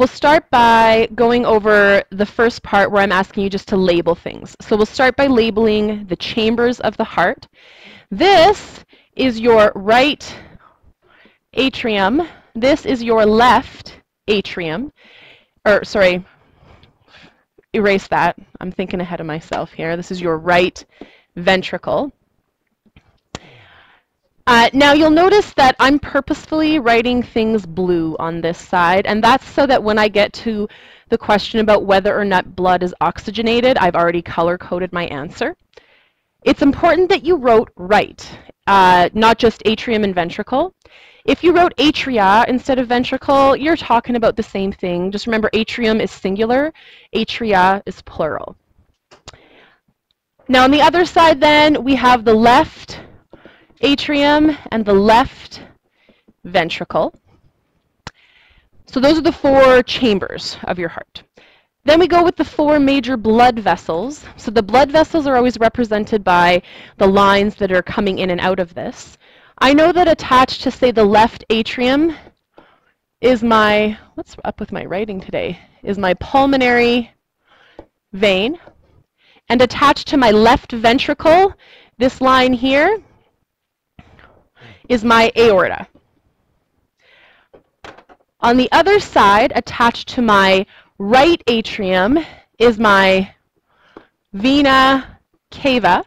We'll start by going over the first part where I'm asking you just to label things. So we'll start by labeling the chambers of the heart. This is your right atrium. This is your left atrium. Or, sorry, erase that. I'm thinking ahead of myself here. This is your right ventricle. Now you'll notice that I'm purposefully writing things blue on this side, and that's so that when I get to the question about whether or not blood is oxygenated, I've already color-coded my answer. It's important that you wrote right, not just atrium and ventricle. If you wrote atria instead of ventricle, you're talking about the same thing. Just remember, atrium is singular, atria is plural. Now on the other side then, we have the left atrium and the left ventricle. So those are the four chambers of your heart. Then we go with the four major blood vessels. So the blood vessels are always represented by the lines that are coming in and out of this. I know that attached to, say, the left atrium is my, what's up with my writing today, is my pulmonary vein. And attached to my left ventricle, this line here, is my aorta. On the other side, attached to my right atrium, is my vena cava,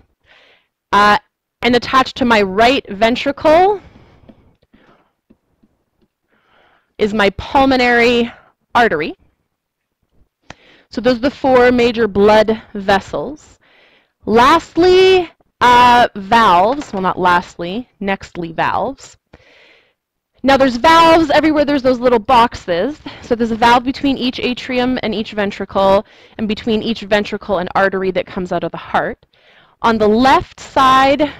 and attached to my right ventricle is my pulmonary artery. So those are the four major blood vessels. Lastly, valves, well, not lastly, nextly valves. Now there's valves everywhere. There's those little boxes. So there's a valve between each atrium and each ventricle, and between each ventricle and artery that comes out of the heart. On the left side,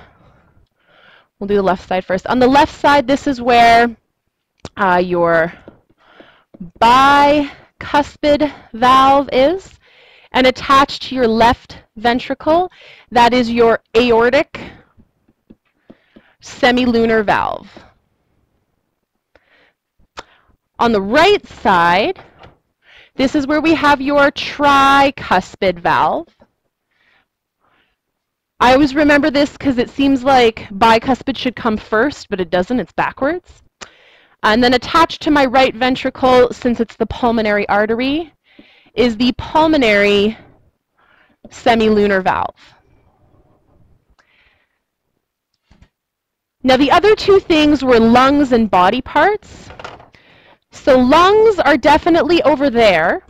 we'll do the left side first. On the left side, this is where your bicuspid valve is. And attached to your left ventricle, that is your aortic semilunar valve. On the right side, this is where we have your tricuspid valve. I always remember this because it seems like bicuspid should come first, but it doesn't, it's backwards. And then attached to my right ventricle, since it's the pulmonary artery, is the pulmonary semilunar valve. Now the other two things were lungs and body parts. So lungs are definitely over there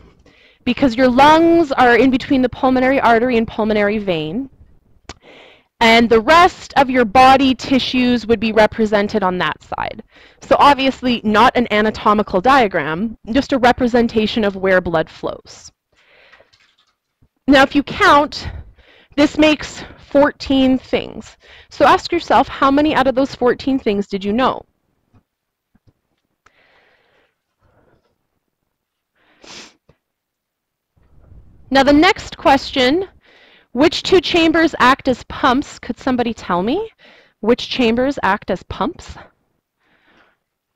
because your lungs are in between the pulmonary artery and pulmonary vein. And the rest of your body tissues would be represented on that side. So obviously not an anatomical diagram, just a representation of where blood flows. Now if you count, this makes 14 things. So ask yourself, how many out of those 14 things did you know? Now the next question, which two chambers act as pumps? Could somebody tell me which chambers act as pumps?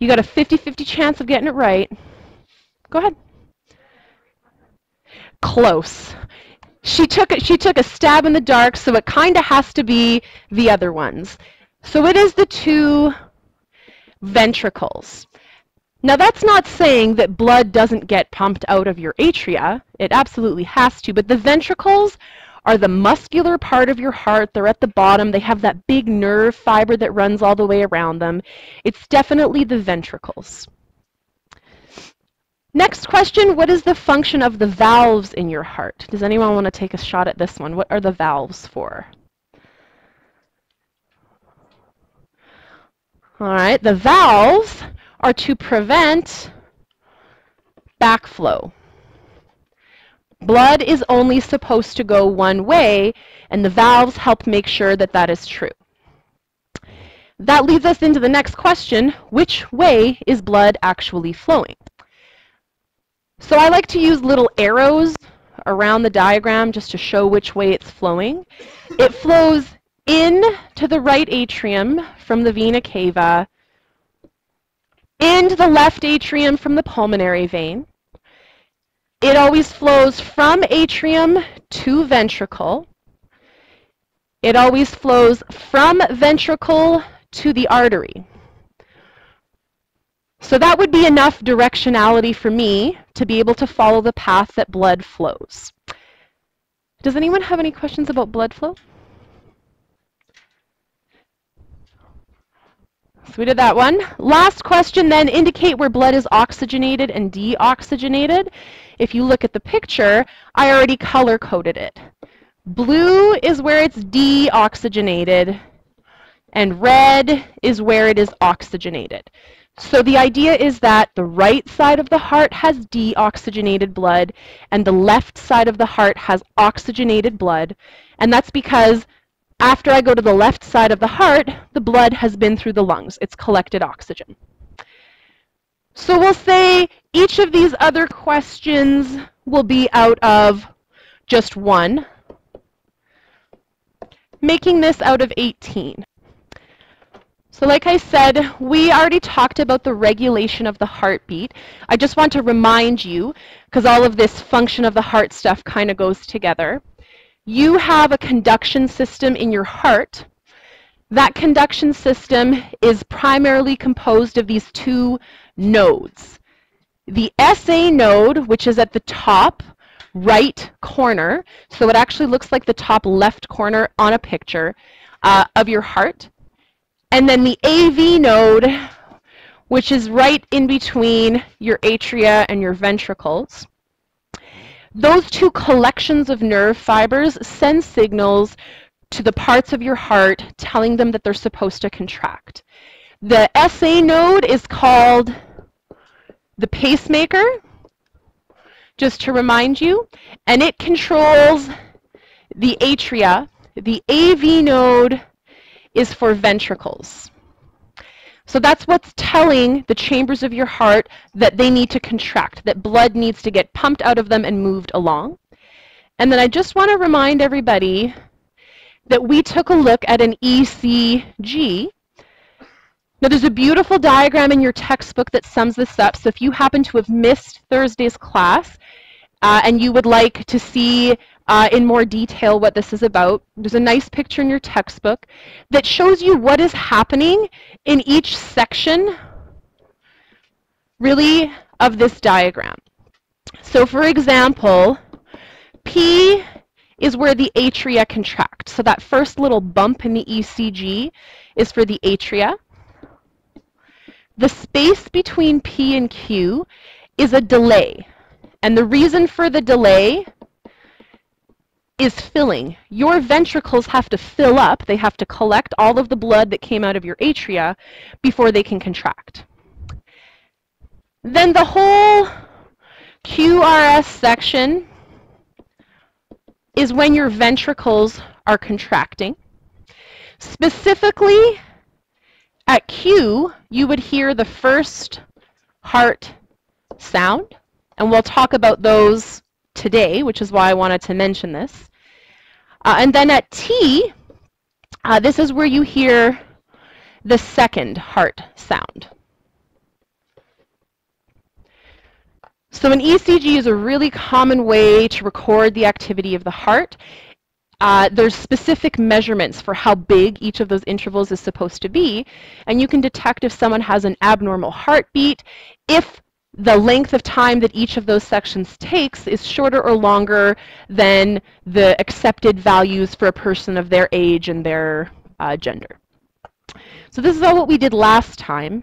You got a 50-50 chance of getting it right. Go ahead. Close. She took a stab in the dark, so it kind of has to be the other ones. So it is the two ventricles. Now that's not saying that blood doesn't get pumped out of your atria. It absolutely has to, but the ventricles are the muscular part of your heart. They're at the bottom. They have that big nerve fiber that runs all the way around them. It's definitely the ventricles. Next question, what is the function of the valves in your heart? Does anyone want to take a shot at this one? What are the valves for? All right, the valves are to prevent backflow. Blood is only supposed to go one way, and the valves help make sure that that is true. That leads us into the next question, which way is blood actually flowing? So I like to use little arrows around the diagram just to show which way it's flowing. It flows in to the right atrium from the vena cava, into the left atrium from the pulmonary vein, It always flows from atrium to ventricle. It always flows from ventricle to the artery. So that would be enough directionality for me to be able to follow the path that blood flows. Does anyone have any questions about blood flow? So we did that one. Last question then, indicate where blood is oxygenated and deoxygenated. If you look at the picture, I already color-coded it. Blue is where it's deoxygenated, and red is where it is oxygenated. So the idea is that the right side of the heart has deoxygenated blood, and the left side of the heart has oxygenated blood, and that's because after I go to the left side of the heart, the blood has been through the lungs. It's collected oxygen. So we'll say each of these other questions will be out of just one, making this out of 18. So like I said, we already talked about the regulation of the heartbeat. I just want to remind you, because all of this function of the heart stuff kind of goes together. You have a conduction system in your heart. That conduction system is primarily composed of these two nodes. The SA node, which is at the top right corner, so it actually looks like the top left corner on a picture of your heart. And then the AV node, which is right in between your atria and your ventricles. Those two collections of nerve fibers send signals to the parts of your heart telling them that they're supposed to contract. The SA node is called the pacemaker, just to remind you, and it controls the atria. The AV node is for ventricles. So that's what's telling the chambers of your heart that they need to contract, that blood needs to get pumped out of them and moved along. And then I just want to remind everybody that we took a look at an ECG. Now there's a beautiful diagram in your textbook that sums this up, so if you happen to have missed Thursday's class and you would like to see in more detail what this is about, there's a nice picture in your textbook that shows you what is happening in each section, really, of this diagram. So for example, P is where the atria contract. So that first little bump in the ECG is for the atria. The space between P and Q is a delay. And the reason for the delay is filling. Your ventricles have to fill up. They have to collect all of the blood that came out of your atria before they can contract. Then the whole QRS section is when your ventricles are contracting. Specifically, at Q, you would hear the first heart sound, and we'll talk about those today, which is why I wanted to mention this. And then at T, this is where you hear the second heart sound. So an ECG is a really common way to record the activity of the heart. There's specific measurements for how big each of those intervals is supposed to be, and you can detect if someone has an abnormal heartbeat, if the length of time that each of those sections takes is shorter or longer than the accepted values for a person of their age and their gender. So this is all what we did last time.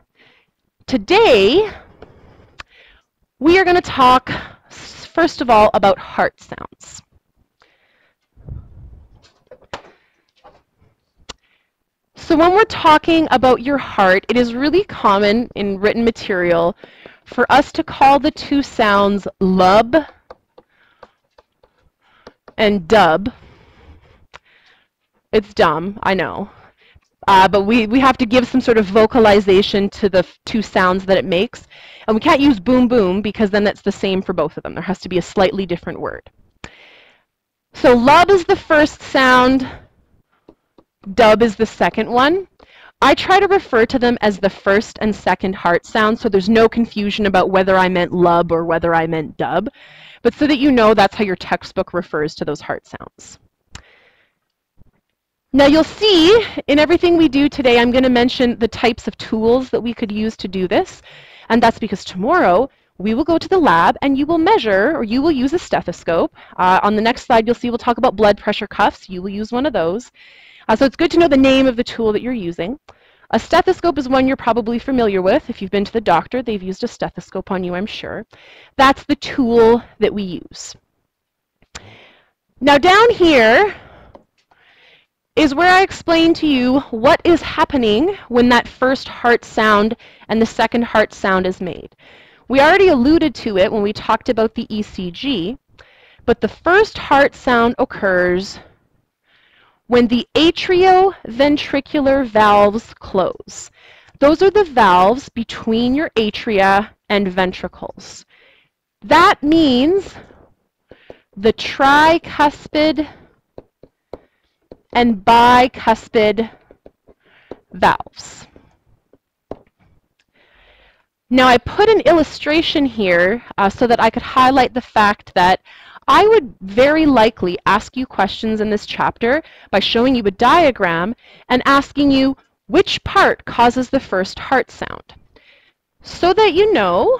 Today, we are going to talk, first of all, about heart sounds. So when we're talking about your heart, it is really common in written material for us to call the two sounds lub and dub. It's dumb, I know. But we have to give some sort of vocalization to the two sounds that it makes. And we can't use boom boom because then that's the same for both of them. There has to be a slightly different word. So lub is the first sound, dub is the second one. I try to refer to them as the first and second heart sound, so there's no confusion about whether I meant lub or whether I meant dub, but so that you know that's how your textbook refers to those heart sounds. Now you'll see in everything we do today, I'm going to mention the types of tools that we could use to do this, and that's because tomorrow we will go to the lab and you will measure, or you will use a stethoscope. On the next slide you'll see we'll talk about blood pressure cuffs. You will use one of those. So it's good to know the name of the tool that you're using. A stethoscope is one you're probably familiar with. If you've been to the doctor, they've used a stethoscope on you, I'm sure. That's the tool that we use. Now down here is where I explain to you what is happening when that first heart sound and the second heart sound is made. We already alluded to it when we talked about the ECG, but the first heart sound occurs when the atrioventricular valves close. Those are the valves between your atria and ventricles. That means the tricuspid and bicuspid valves. Now I put an illustration here so that I could highlight the fact that I would very likely ask you questions in this chapter by showing you a diagram and asking you which part causes the first heart sound. So that you know,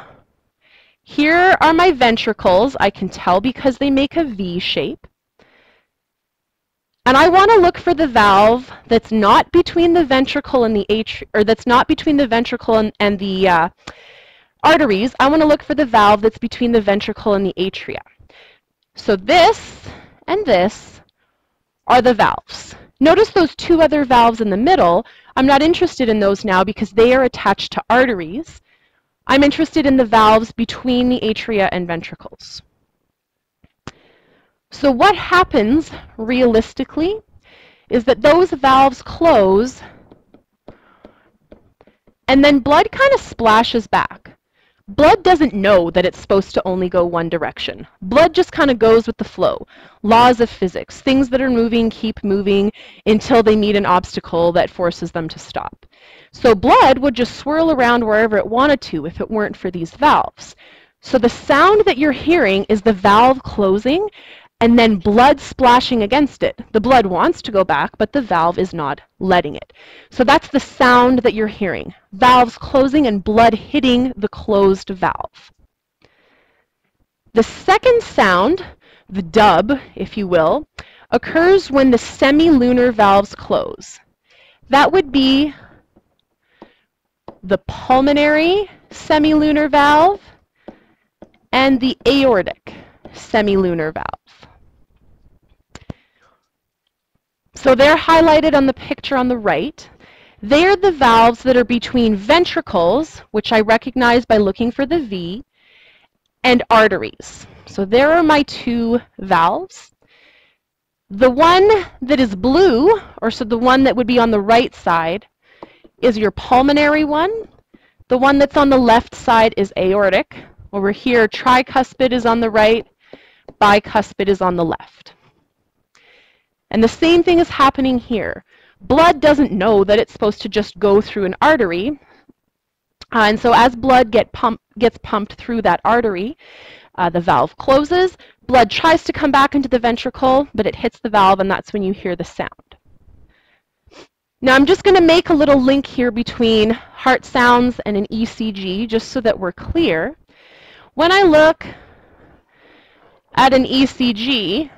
here are my ventricles. I can tell because they make a V shape. And I want to look for the valve that's not between the ventricle and the that's not between the ventricle and the arteries. I want to look for the valve that's between the ventricle and the atria. So this and this are the valves. Notice those two other valves in the middle. I'm not interested in those now because they are attached to arteries. I'm interested in the valves between the atria and ventricles. So what happens realistically is that those valves close and then blood kind of splashes back. Blood doesn't know that it's supposed to only go one direction. Blood just kind of goes with the flow. Laws of physics. Things that are moving keep moving until they meet an obstacle that forces them to stop. So blood would just swirl around wherever it wanted to if it weren't for these valves. So the sound that you're hearing is the valve closing and then blood splashing against it. The blood wants to go back, but the valve is not letting it. So that's the sound that you're hearing. Valves closing and blood hitting the closed valve. The second sound, the dub, if you will, occurs when the semilunar valves close. That would be the pulmonary semilunar valve and the aortic semilunar valve. So they're highlighted on the picture on the right. They're the valves that are between ventricles, which I recognize by looking for the V, and arteries. So there are my two valves. The one that is blue, or so the one that would be on the right side, is your pulmonary one. The one that's on the left side is aortic. Over here, tricuspid is on the right, bicuspid is on the left. And the same thing is happening here. Blood doesn't know that it's supposed to just go through an artery. And so as blood gets pumped through that artery, the valve closes. Blood tries to come back into the ventricle, but it hits the valve, and that's when you hear the sound. Now I'm just going to make a little link here between heart sounds and an ECG, just so that we're clear. When I look at an ECG,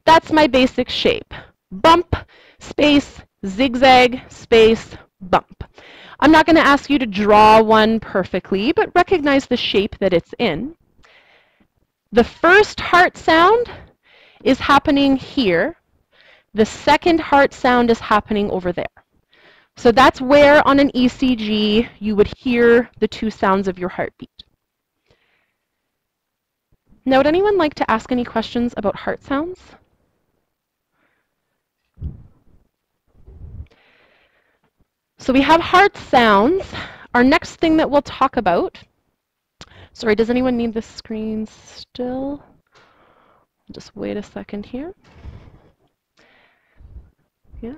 that's my basic shape. Bump, space, zigzag, space, bump. I'm not going to ask you to draw one perfectly, but recognize the shape that it's in. The first heart sound is happening here. The second heart sound is happening over there. So that's where on an ECG you would hear the two sounds of your heartbeat. Now, would anyone like to ask any questions about heart sounds? So we have heart sounds. Our next thing that we'll talk about, sorry, does anyone need the screen still? Just wait a second here. Yeah.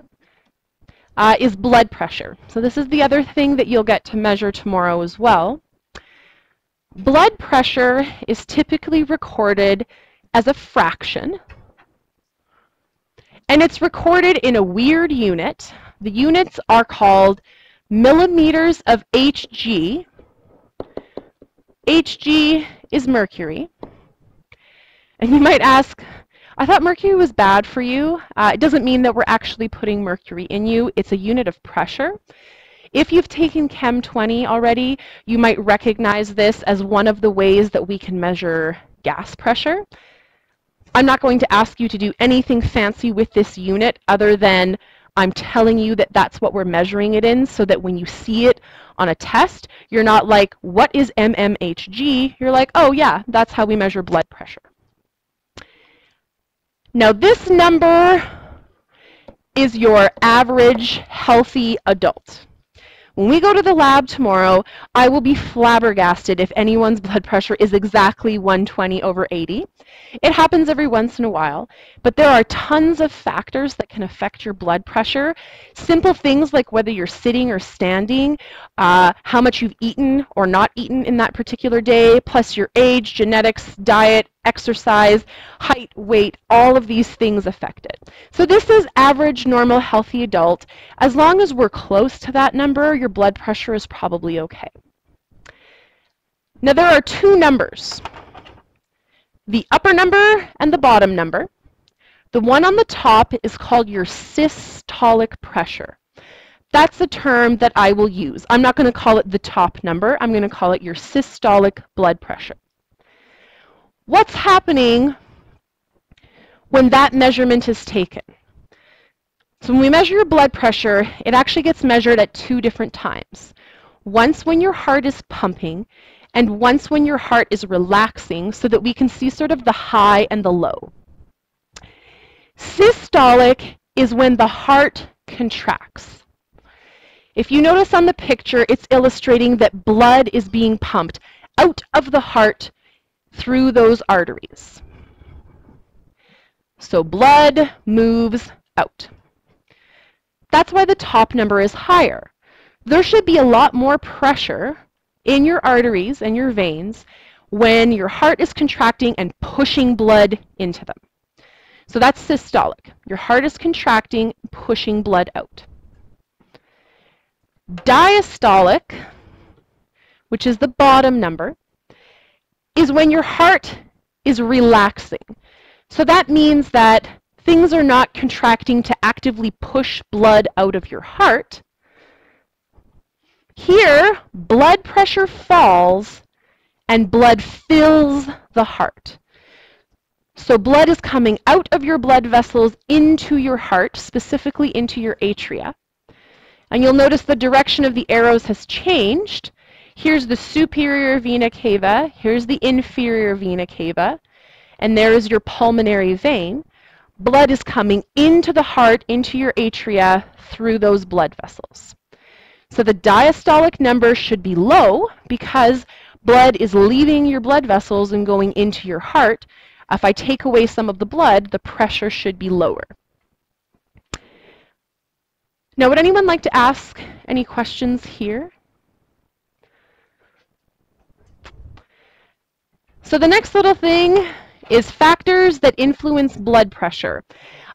is blood pressure. So this is the other thing that you'll get to measure tomorrow as well. Blood pressure is typically recorded as a fraction, and it's recorded in a weird unit. The units are called millimeters of Hg. Hg is mercury. And you might ask, I thought mercury was bad for you. It doesn't mean that we're actually putting mercury in you. It's a unit of pressure. If you've taken Chem 20 already, you might recognize this as one of the ways that we can measure gas pressure. I'm not going to ask you to do anything fancy with this unit other than I'm telling you that that's what we're measuring it in, so that when you see it on a test, you're not like, what is mmHg? You're like, oh yeah, that's how we measure blood pressure. Now this number is your average healthy adult. When we go to the lab tomorrow, I will be flabbergasted if anyone's blood pressure is exactly 120/80. It happens every once in a while, but there are tons of factors that can affect your blood pressure. Simple things like whether you're sitting or standing, how much you've eaten or not eaten in that particular day, plus your age, genetics, diet, exercise, height, weight, all of these things affect it. So this is average, normal, healthy adult. As long as we're close to that number, your blood pressure is probably okay. Now there are two numbers, the upper number and the bottom number. The one on the top is called your systolic pressure. That's the term that I will use. I'm not going to call it the top number. I'm going to call it your systolic blood pressure. What's happening when that measurement is taken? So when we measure your blood pressure, it actually gets measured at two different times. Once when your heart is pumping, and once when your heart is relaxing, so that we can see sort of the high and the low. Systolic is when the heart contracts. If you notice on the picture, it's illustrating that blood is being pumped out of the heart through those arteries. So blood moves out. That's why the top number is higher. There should be a lot more pressure in your arteries and your veins when your heart is contracting and pushing blood into them. So that's systolic. Your heart is contracting, pushing blood out. Diastolic, which is the bottom number, is when your heart is relaxing. So that means that things are not contracting to actively push blood out of your heart. Here, blood pressure falls and blood fills the heart. So blood is coming out of your blood vessels into your heart, specifically into your atria. And you'll notice the direction of the arrows has changed. Here's the superior vena cava, here's the inferior vena cava, and there is your pulmonary vein. Blood is coming into the heart, into your atria, through those blood vessels. So the diastolic number should be low because blood is leaving your blood vessels and going into your heart. If I take away some of the blood, the pressure should be lower. Now, would anyone like to ask any questions here? So the next little thing is factors that influence blood pressure.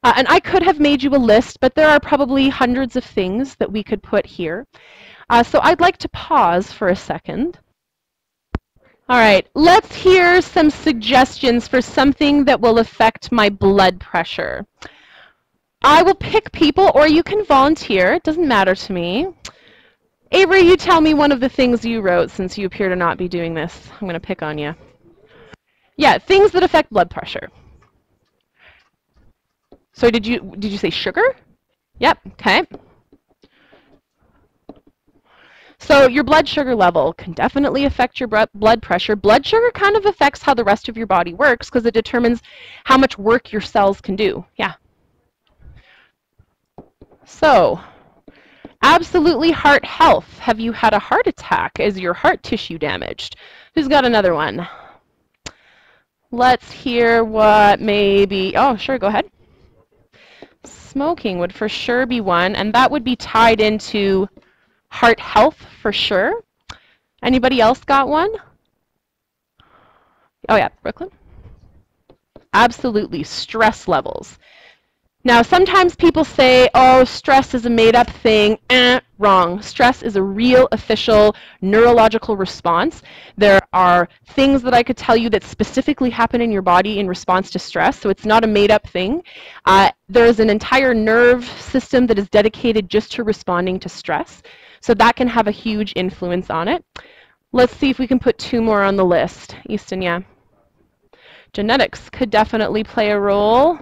And I could have made you a list, but there are probably hundreds of things that we could put here. So I'd like to pause for a second. All right, let's hear some suggestions for something that will affect my blood pressure. I will pick people, or you can volunteer. It doesn't matter to me. Avery, you tell me one of the things you wrote, since you appear to not be doing this. I'm going to pick on you. Yeah, things that affect blood pressure. So did you say sugar? Yep, okay. So your blood sugar level can definitely affect your blood pressure. Blood sugar kind of affects how the rest of your body works because it determines how much work your cells can do. Yeah. So, absolutely heart health. Have you had a heart attack? Is your heart tissue damaged? Who's got another one? Let's hear what maybe, oh, sure, go ahead. Smoking would for sure be one, and that would be tied into heart health for sure. Anybody else got one? Oh yeah, Brooklyn? Absolutely, stress levels. Now, sometimes people say, oh, stress is a made-up thing. Wrong. Stress is a real, official neurological response. There are things that I could tell you that specifically happen in your body in response to stress, so it's not a made-up thing. There's an entire nerve system that is dedicated just to responding to stress, so that can have a huge influence on it. Let's see if we can put two more on the list. Easton, yeah. Genetics could definitely play a role.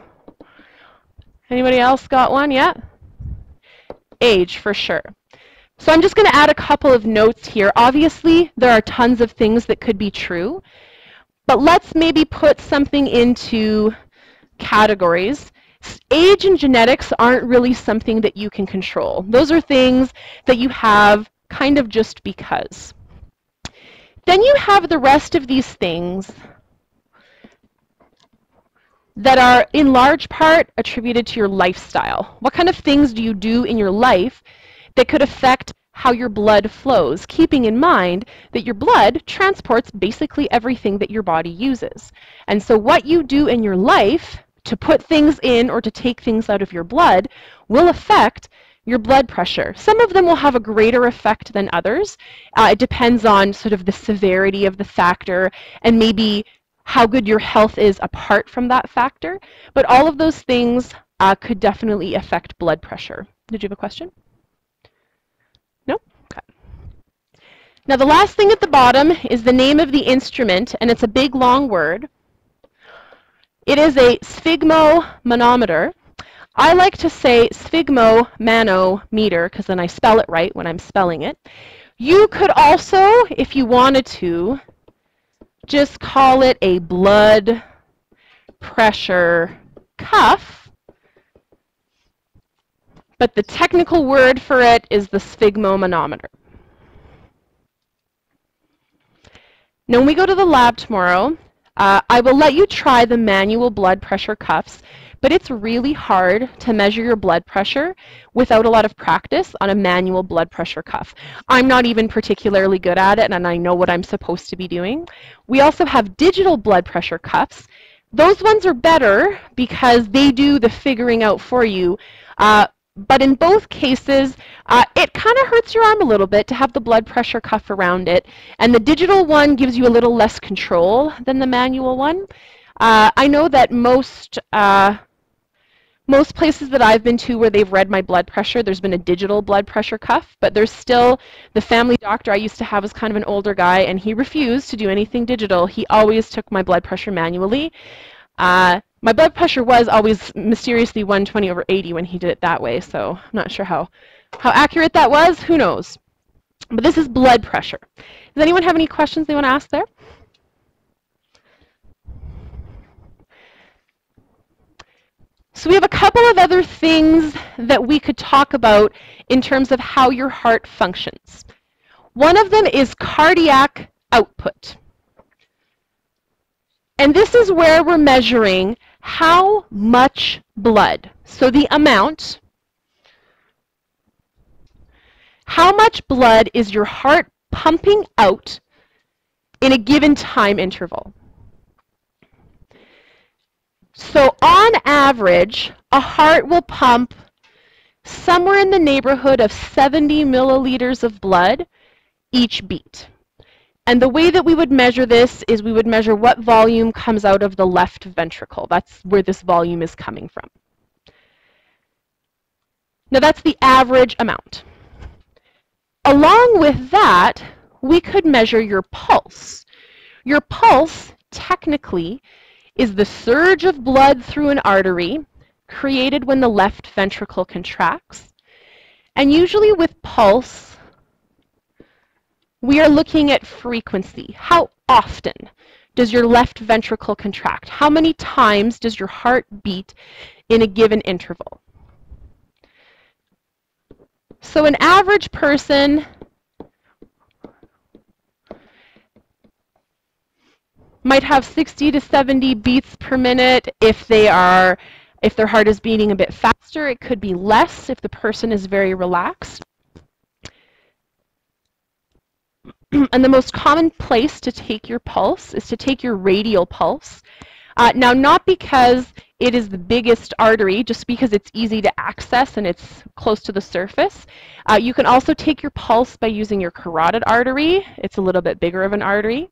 Anybody else got one? Yeah? Age, for sure. So I'm just going to add a couple of notes here. Obviously, there are tons of things that could be true, but let's maybe put something into categories. Age and genetics aren't really something that you can control. Those are things that you have kind of just because. Then you have the rest of these things that are in large part attributed to your lifestyle. What kind of things do you do in your life that could affect how your blood flows, keeping in mind that your blood transports basically everything that your body uses. And so what you do in your life to put things in or to take things out of your blood will affect your blood pressure. Some of them will have a greater effect than others. It depends on sort of the severity of the factor and maybe how good your health is apart from that factor, but all of those things could definitely affect blood pressure. Did you have a question? No? Okay. Now the last thing at the bottom is the name of the instrument, and it's a big long word. It is a sphygmomanometer. I like to say sphygmomanometer because then I spell it right when I'm spelling it. You could also, if you wanted to, just call it a blood pressure cuff, but the technical word for it is the sphygmomanometer. Now when we go to the lab tomorrow, I will let you try the manual blood pressure cuffs, but it's really hard to measure your blood pressure without a lot of practice on a manual blood pressure cuff. I'm not even particularly good at it, and I know what I'm supposed to be doing. We also have digital blood pressure cuffs. Those ones are better because they do the figuring out for you. But in both cases, it kind of hurts your arm a little bit to have the blood pressure cuff around it. And the digital one gives you a little less control than the manual one. I know that most places that I've been to where they've read my blood pressure, there's been a digital blood pressure cuff, but there's still, the family doctor I used to have was kind of an older guy, and he refused to do anything digital. He always took my blood pressure manually. My blood pressure was always mysteriously 120/80 when he did it that way, so I'm not sure how accurate that was. Who knows? But this is blood pressure. Does anyone have any questions they want to ask there? So we have a couple of other things that we could talk about in terms of how your heart functions. One of them is cardiac output. And this is where we're measuring how much blood, so the amount, how much blood is your heart pumping out in a given time interval. So on average, a heart will pump somewhere in the neighborhood of 70 milliliters of blood each beat. And the way that we would measure this is we would measure what volume comes out of the left ventricle. That's where this volume is coming from. Now that's the average amount. Along with that, we could measure your pulse. Your pulse, technically, is the surge of blood through an artery created when the left ventricle contracts. And usually with pulse, we are looking at frequency. How often does your left ventricle contract? How many times does your heart beat in a given interval? So an average person might have 60 to 70 beats per minute if they are If their heart is beating a bit faster, it could be less if the person is very relaxed. And the most common place to take your pulse is to take your radial pulse. Now, not because it is the biggest artery, just because it's easy to access and it's close to the surface. You can also take your pulse by using your carotid artery. It's a little bit bigger of an artery.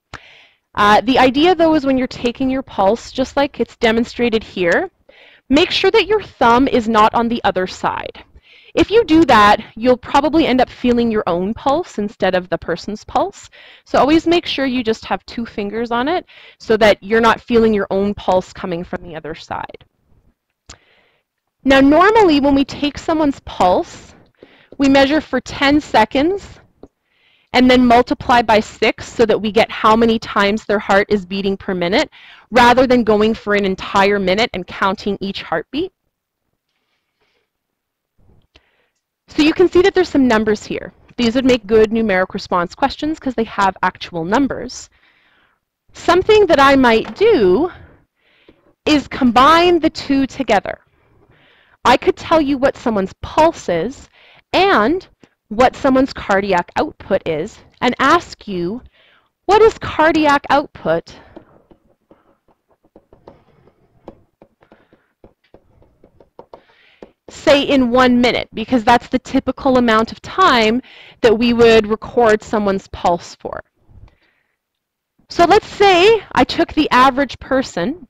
The idea, though, is when you're taking your pulse, just like it's demonstrated here, make sure that your thumb is not on the other side. If you do that, you'll probably end up feeling your own pulse instead of the person's pulse. So always make sure you just have 2 fingers on it so that you're not feeling your own pulse coming from the other side. Now, normally when we take someone's pulse, we measure for 10 seconds and then multiply by 6 so that we get how many times their heart is beating per minute, rather than going for an entire minute and counting each heartbeat. So you can see that there's some numbers here. These would make good numeric response questions because they have actual numbers. Something that I might do is combine the 2 together. I could tell you what someone's pulse is and what someone's cardiac output is, and ask you, what is cardiac output say in 1 minute, because that's the typical amount of time that we would record someone's pulse for. So let's say I took the average person.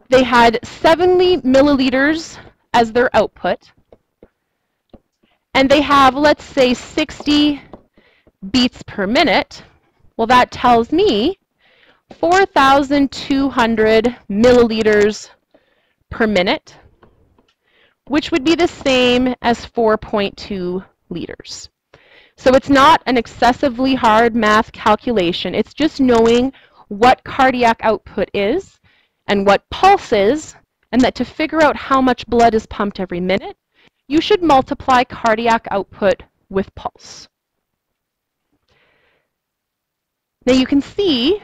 They had 70 milliliters as their output, and they have, let's say, 60 beats per minute. Well, that tells me 4,200 milliliters per minute, which would be the same as 4.2 liters. So it's not an excessively hard math calculation. It's just knowing what cardiac output is and what pulse is, and that to figure out how much blood is pumped every minute, you should multiply cardiac output with pulse. Now you can see,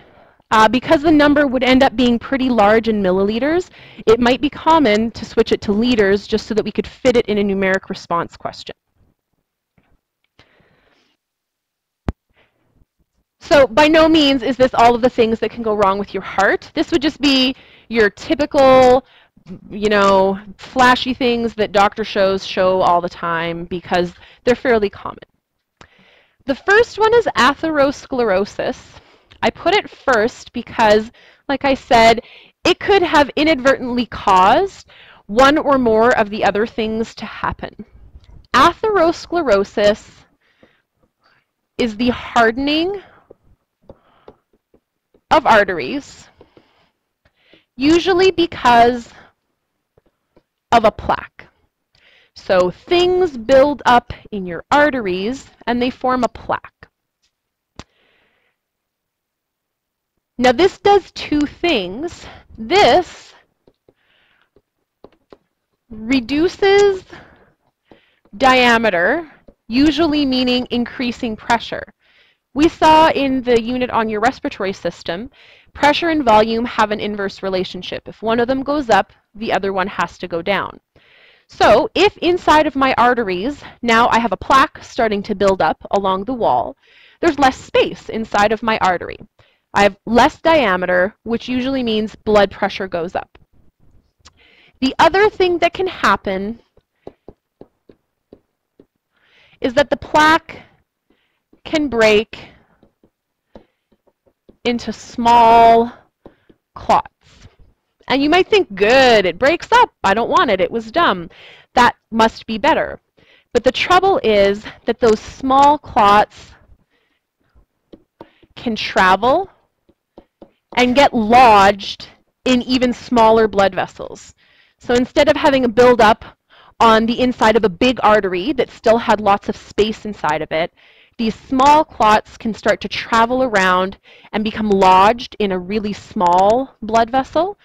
because the number would end up being pretty large in milliliters, it might be common to switch it to liters just so that we could fit it in a numeric response question. So by no means is this all of the things that can go wrong with your heart. This would just be your typical, flashy things that doctor shows show all the time because they're fairly common. The first one is atherosclerosis. I put it first because, like I said, it could have inadvertently caused one or more of the other things to happen. Atherosclerosis is the hardening of arteries, usually because of a plaque. So things build up in your arteries and they form a plaque. Now this does 2 things. This reduces diameter, usually meaning increasing pressure. We saw in the unit on your respiratory system, pressure and volume have an inverse relationship. If one of them goes up, the other one has to go down. So if inside of my arteries, now I have a plaque starting to build up along the wall, there's less space inside of my artery. I have less diameter, which usually means blood pressure goes up. The other thing that can happen is that the plaque can break into small clots. And you might think, good, it breaks up. I don't want it. It was dumb. That must be better. But the trouble is that those small clots can travel and get lodged in even smaller blood vessels. So instead of having a buildup on the inside of a big artery that still had lots of space inside of it, these small clots can start to travel around and become lodged in a really small blood vessel.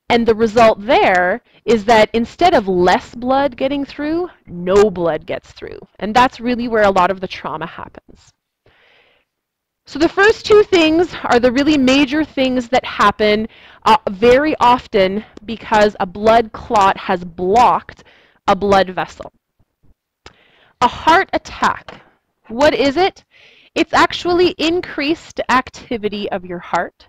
And the result there is that instead of less blood getting through, no blood gets through. And that's really where a lot of the trauma happens. So the first two things are the really major things that happen very often because a blood clot has blocked a blood vessel. A heart attack. What is it? It's actually increased activity of your heart,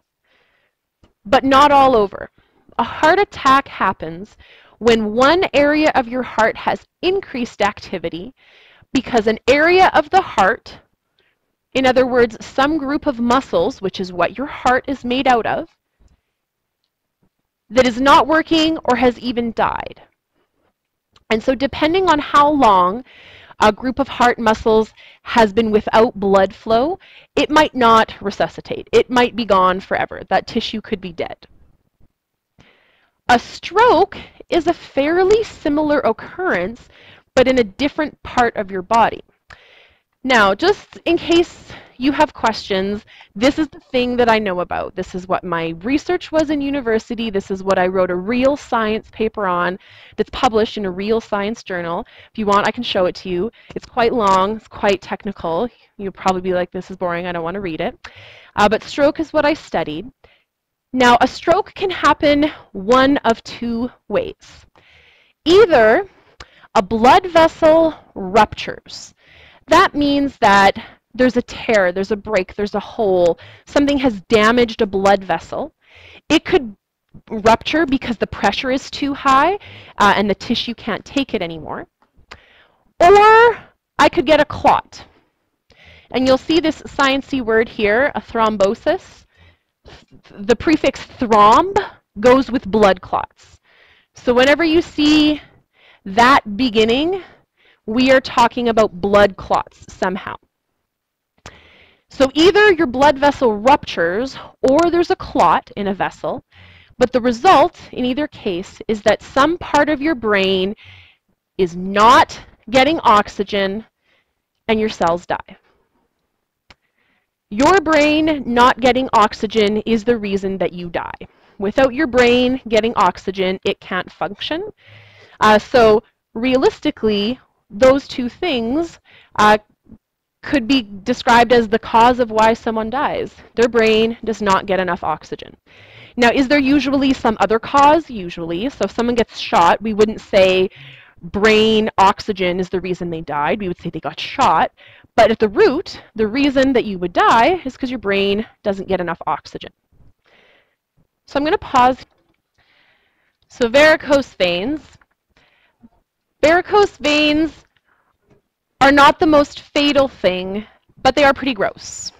but not all over. A heart attack happens when one area of your heart has increased activity because an area of the heart, in other words, some group of muscles, which is what your heart is made out of, that is not working or has even died. And so depending on how long a group of heart muscles has been without blood flow, it might not resuscitate. It might be gone forever. That tissue could be dead. A stroke is a fairly similar occurrence, but in a different part of your body. Now, just in case you have questions, this is the thing that I know about. This is what my research was in university. This is what I wrote a real science paper on that's published in a real science journal. If you want, I can show it to you. It's quite long. It's quite technical. You'll probably be like, this is boring. I don't want to read it. But stroke is what I studied. Now, a stroke can happen one of two ways. Either a blood vessel ruptures. That means that there's a tear, there's a break, there's a hole, something has damaged a blood vessel. It could rupture because the pressure is too high and the tissue can't take it anymore. Or I could get a clot. And you'll see this sciencey word here, a thrombosis. The prefix thromb goes with blood clots. So whenever you see that beginning, we are talking about blood clots somehow. So either your blood vessel ruptures or there's a clot in a vessel, but the result in either case is that some part of your brain is not getting oxygen and your cells die. Your brain not getting oxygen is the reason that you die. Without your brain getting oxygen, it can't function. So realistically, those two things could be described as the cause of why someone dies. Their brain does not get enough oxygen. Now, is there usually some other cause? Usually. So if someone gets shot, we wouldn't say brain oxygen is the reason they died. We would say they got shot. But at the root, the reason that you would die is because your brain doesn't get enough oxygen. So I'm going to pause. So varicose veins. Varicose veins are not the most fatal thing, but they are pretty gross.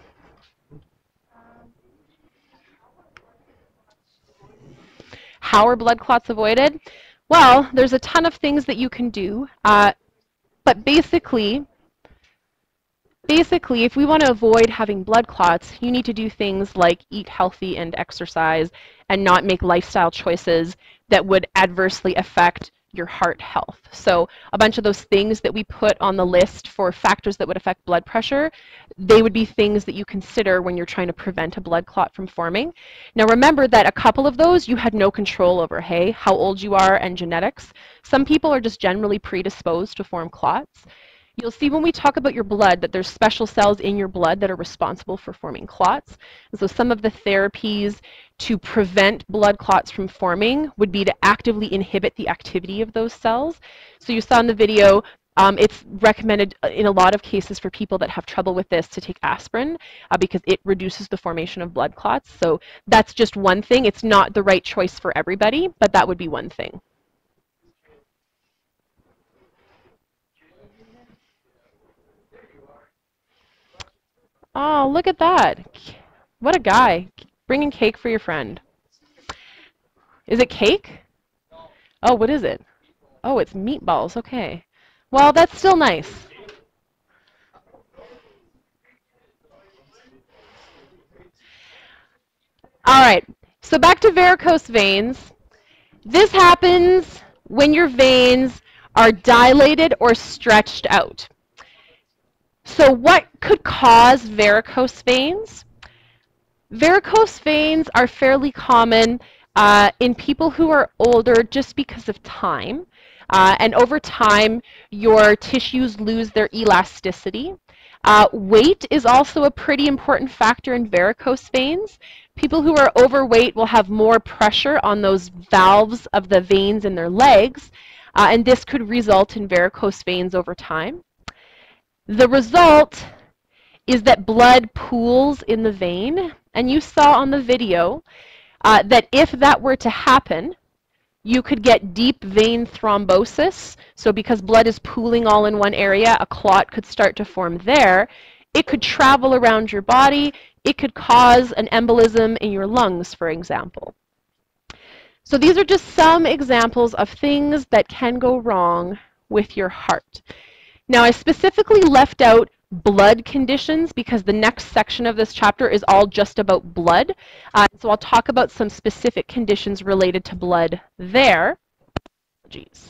How are blood clots avoided? Well, there's a ton of things that you can do, but basically, if we want to avoid having blood clots, you need to do things like eat healthy and exercise and not make lifestyle choices that would adversely affect your heart health. So a bunch of those things that we put on the list for factors that would affect blood pressure, they would be things that you consider when you're trying to prevent a blood clot from forming. Now remember that a couple of those you had no control over, hey, how old you are and genetics. Some people are just generally predisposed to form clots. You'll see when we talk about your blood that there's special cells in your blood that are responsible for forming clots. And so some of the therapies to prevent blood clots from forming would be to actively inhibit the activity of those cells. So you saw in the video, it's recommended in a lot of cases for people that have trouble with this to take aspirin because it reduces the formation of blood clots. So that's just one thing. It's not the right choice for everybody, but that would be one thing. Oh, look at that. What a guy. Bringing cake for your friend. Is it cake? Oh, what is it? Oh, it's meatballs. Okay. Well, that's still nice. All right. So back to varicose veins. This happens when your veins are dilated or stretched out. So what could cause varicose veins? Varicose veins are fairly common in people who are older just because of time. And over time, your tissues lose their elasticity. Weight is also a pretty important factor in varicose veins. People who are overweight will have more pressure on those valves of the veins in their legs, and this could result in varicose veins over time. The result is that blood pools in the vein, and you saw on the video that if that were to happen, you could get deep vein thrombosis. So because blood is pooling all in one area, a clot could start to form there. It could travel around your body. It could cause an embolism in your lungs, for example. So these are just some examples of things that can go wrong with your heart. Now, I specifically left out blood conditions because the next section of this chapter is all just about blood. So I'll talk about some specific conditions related to blood there. Jeez.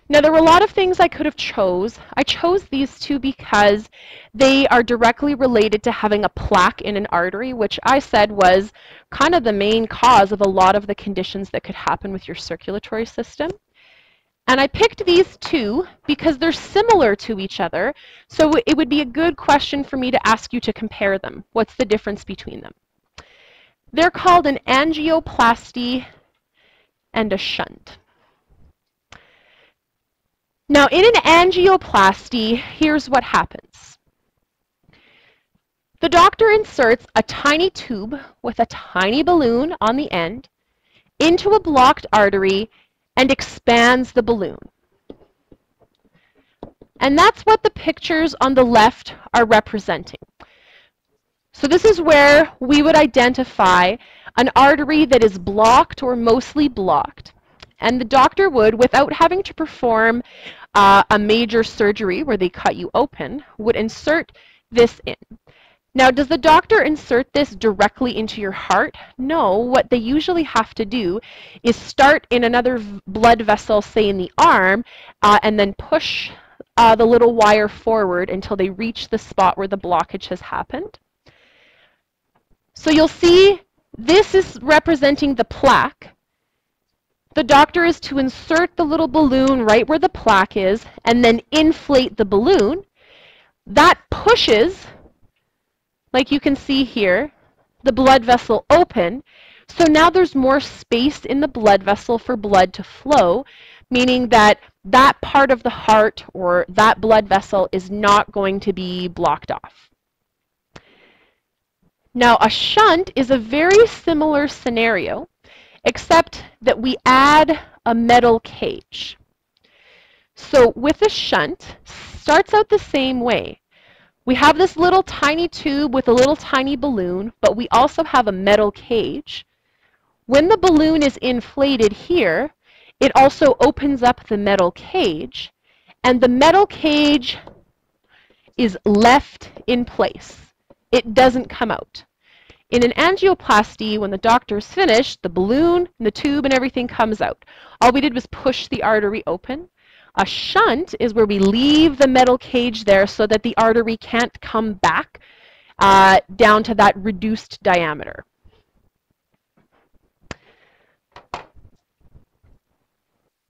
Now, there were a lot of things I could have chose. I chose these two because they are directly related to having a plaque in an artery, which I said was kind of the main cause of a lot of the conditions that could happen with your circulatory system. And I picked these two because they're similar to each other, so it would be a good question for me to ask you to compare them. What's the difference between them? They're called an angioplasty and a shunt. Now, in an angioplasty, here's what happens. The doctor inserts a tiny tube with a tiny balloon on the end into a blocked artery and expands the balloon. And that's what the pictures on the left are representing. So this is where we would identify an artery that is blocked or mostly blocked. And the doctor would, without having to perform a major surgery where they cut you open, would insert this in. Now, does the doctor insert this directly into your heart? No. What they usually have to do is start in another blood vessel, say in the arm, and then push the little wire forward until they reach the spot where the blockage has happened. So you'll see this is representing the plaque. The doctor is to insert the little balloon right where the plaque is and then inflate the balloon. That pushes, like you can see here, the blood vessel open. So now there's more space in the blood vessel for blood to flow, meaning that that part of the heart or that blood vessel is not going to be blocked off. Now, a shunt is a very similar scenario, except that we add a metal cage. So with a shunt, starts out the same way. We have this little tiny tube with a little tiny balloon, but we also have a metal cage. When the balloon is inflated here, it also opens up the metal cage, and the metal cage is left in place. It doesn't come out. In an angioplasty, when the doctor's finished, the balloon and the tube and everything comes out. All we did was push the artery open. A shunt is where we leave the metal cage there so that the artery can't come back down to that reduced diameter.